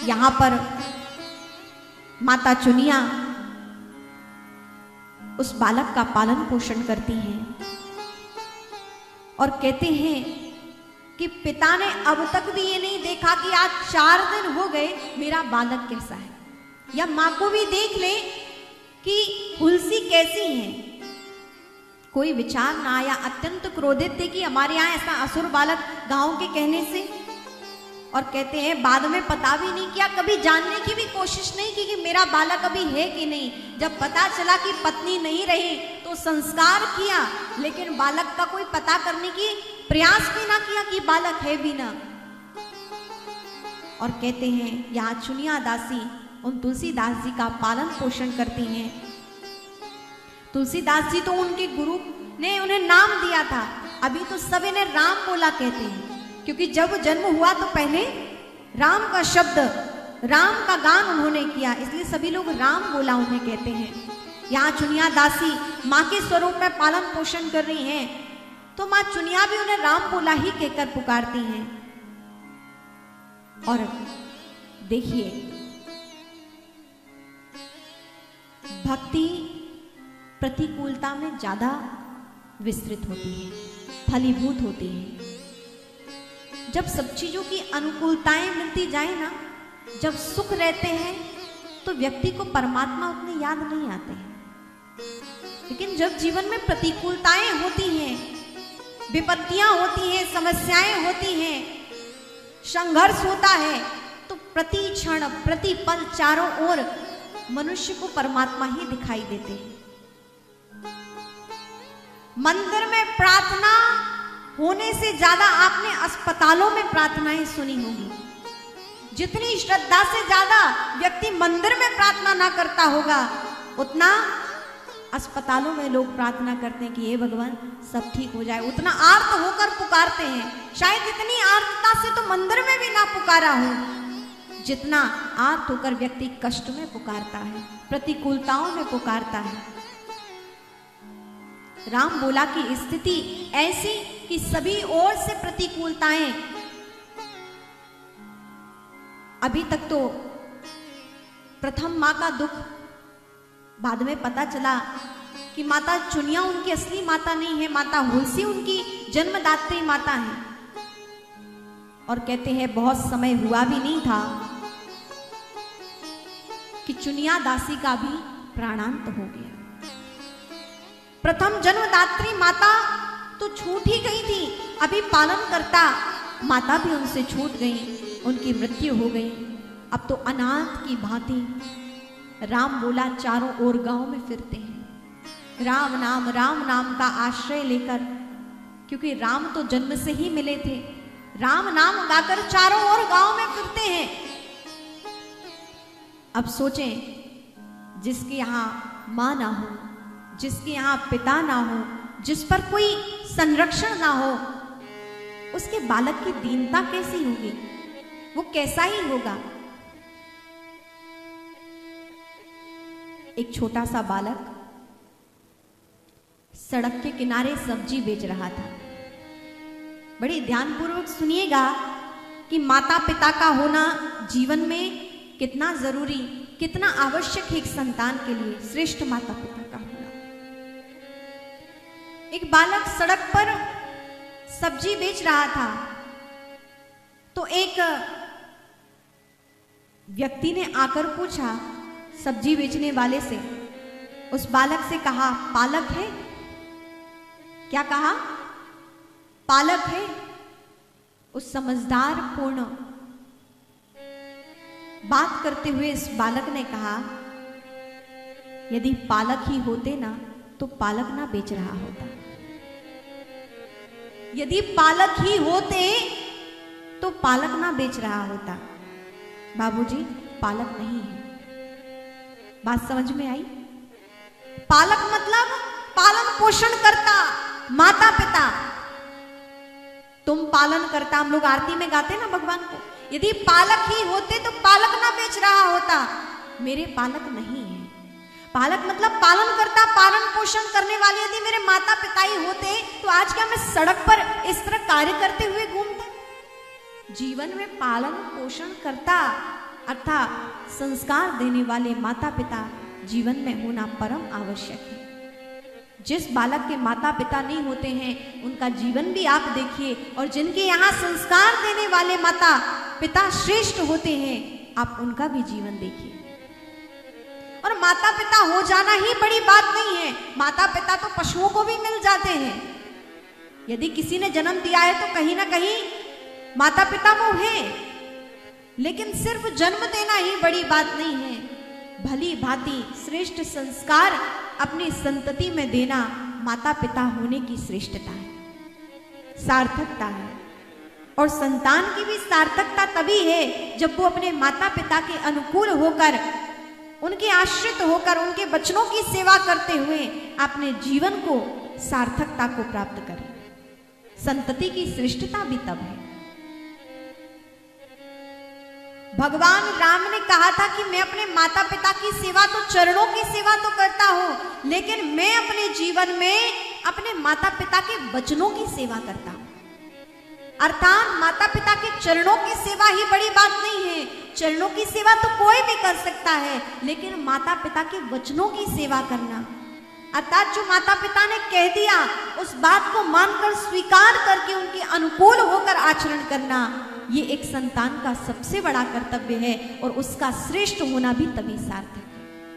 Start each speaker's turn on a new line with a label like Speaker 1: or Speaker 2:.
Speaker 1: यहां पर माता चुनिया उस बालक का पालन पोषण करती हैं और कहते हैं कि पिता ने अब तक भी ये नहीं देखा कि आज 4 दिन हो गए मेरा बालक कैसा है, या मां को भी देख ले कि तुलसी कैसी है। कोई विचार ना आया, अत्यंत क्रोधित थे कि हमारे यहाँ ऐसा असुर बालक गांव के कहने से। और कहते हैं बाद में पता भी नहीं किया, कभी जानने की भी कोशिश नहीं की कि मेरा बालक अभी है कि नहीं। जब पता चला कि पत्नी नहीं रही तो संस्कार किया, लेकिन बालक का कोई पता करने की प्रयास भी ना किया कि बालक है भी ना। और कहते हैं यहाँ चुनिया दासी उन तुलसीदास जी का पालन पोषण करती हैं। तुलसीदास जी तो उनके गुरु ने उन्हें नाम दिया था, अभी तो सब इन्हें राम बोला कहते हैं, क्योंकि जब जन्म हुआ तो पहले राम का शब्द, राम का गान उन्होंने किया, इसलिए सभी लोग राम बोला उन्हें कहते हैं। यहाँ चुनिया दासी माँ के स्वरूप में पालन पोषण कर रही हैं, तो माँ चुनिया भी उन्हें राम बोला ही कहकर पुकारती हैं। और देखिए भक्ति प्रतिकूलता में ज्यादा विस्तृत होती है, फलीभूत होती है। जब सब चीजों की अनुकूलताएं मिलती जाए ना, जब सुख रहते हैं तो व्यक्ति को परमात्मा उतने याद नहीं आते हैं। लेकिन जब जीवन में प्रतिकूलताएं होती हैं, विपत्तियां होती हैं, समस्याएं होती हैं, संघर्ष होता है, तो प्रति क्षण प्रति पल चारों ओर मनुष्य को परमात्मा ही दिखाई देते हैं। मंदिर में प्रार्थना होने से ज्यादा आपने अस्पतालों में प्रार्थनाएं सुनी होगी। जितनी श्रद्धा से ज्यादा व्यक्ति मंदिर में प्रार्थना ना करता होगा, उतना अस्पतालों में लोग प्रार्थना करते हैं कि हे भगवान सब ठीक हो जाए, उतना आर्त होकर पुकारते हैं। शायद इतनी आर्तता से तो मंदिर में भी ना पुकारा हो जितना आर्त होकर व्यक्ति कष्ट में पुकारता है, प्रतिकूलताओं में पुकारता है। राम बोला की स्थिति ऐसी कि सभी ओर से प्रतिकूलताएं। अभी तक तो प्रथम मां का दुख, बाद में पता चला कि माता चुनिया उनकी असली माता नहीं है, माता हुलसी उनकी जन्मदात्री माता है। और कहते हैं बहुत समय हुआ भी नहीं था कि चुनिया दासी का भी प्राणांत हो गया। प्रथम जन्मदात्री माता तो छूट ही गई थी, अभी पालन करता माता भी उनसे छूट गई, उनकी मृत्यु हो गई। अब तो अनाथ की भांति राम बोला चारों ओर गांव में फिरते हैं, राम नाम का आश्रय लेकर, क्योंकि राम तो जन्म से ही मिले थे। राम नाम गाकर चारों ओर गांव में फिरते हैं। अब सोचें, जिसके यहां मां ना हो, जिसके यहां पिता ना हो, जिस पर कोई संरक्षण ना हो, उसके बालक की दीनता कैसी होगी, वो कैसा ही होगा। एक छोटा सा बालक सड़क के किनारे सब्जी बेच रहा था। बड़ी ध्यानपूर्वक सुनिएगा कि माता पिता का होना जीवन में कितना जरूरी, कितना आवश्यक है एक संतान के लिए, श्रेष्ठ माता पिता का होना। एक बालक सड़क पर सब्जी बेच रहा था, तो एक व्यक्ति ने आकर पूछा सब्जी बेचने वाले से, उस बालक से कहा पालक है? क्या कहा? पालक है। उस समझदार पूर्ण बात करते हुए इस बालक ने कहा, यदि पालक ही होते ना तो पालक ना बेच रहा होता। यदि पालक ही होते तो पालक ना बेच रहा होता। बाबूजी पालक नहीं है। बात समझ में आई? पालक मतलब पालन पोषण करता, माता पिता। तुम पालन करता, हम लोग आरती में गाते ना भगवान को, यदि पालक ही होते तो पालक ना बेच रहा होता। मेरे पालक नहीं है। पालक मतलब पालन करता, पालन पोषण करने वाले यदि मेरे माता पिता ही होते तो आज क्या मैं सड़क पर इस तरह कार्य करते हुए घूमता? जीवन में पालन पोषण करता, अर्थात संस्कार देने वाले माता पिता जीवन में होना परम आवश्यक है। जिस बालक के माता पिता नहीं होते हैं उनका जीवन भी आप देखिए, और जिनके यहाँ संस्कार देने वाले माता पिता श्रेष्ठ होते हैं आप उनका भी जीवन देखिए। और माता पिता हो जाना ही बड़ी बात नहीं है, माता पिता तो पशुओं को भी मिल जाते हैं। यदि किसी ने जन्म दिया है तो कहीं ना कहीं माता पिता वो हैं, लेकिन सिर्फ जन्म देना ही बड़ी बात नहीं है, भली भांति श्रेष्ठ संस्कार अपनी संतति में देना माता पिता होने की श्रेष्ठता है, सार्थकता है। और संतान की भी सार्थकता तभी है जब वो अपने माता पिता के अनुकूल होकर, उनके आश्रित होकर, उनके वचनों की सेवा करते हुए अपने जीवन को सार्थकता को प्राप्त करें। संतति की श्रेष्ठता भी तब है। भगवान राम ने कहा था कि मैं अपने माता पिता की सेवा तो, चरणों की सेवा तो करता हूं, लेकिन मैं अपने जीवन में अपने माता पिता के वचनों की सेवा करता हूं। अर्थात माता पिता के चरणों की सेवा ही बड़ी बात नहीं है, चरणों की सेवा तो कोई भी कर सकता है, लेकिन माता पिता के वचनों की सेवा करना, अर्थात जो माता पिता ने कह दिया उस बात को मानकर स्वीकार करके उनके अनुकूल होकर आचरण करना, ये एक संतान का सबसे बड़ा कर्तव्य है और उसका श्रेष्ठ होना भी तभी सार्थक है।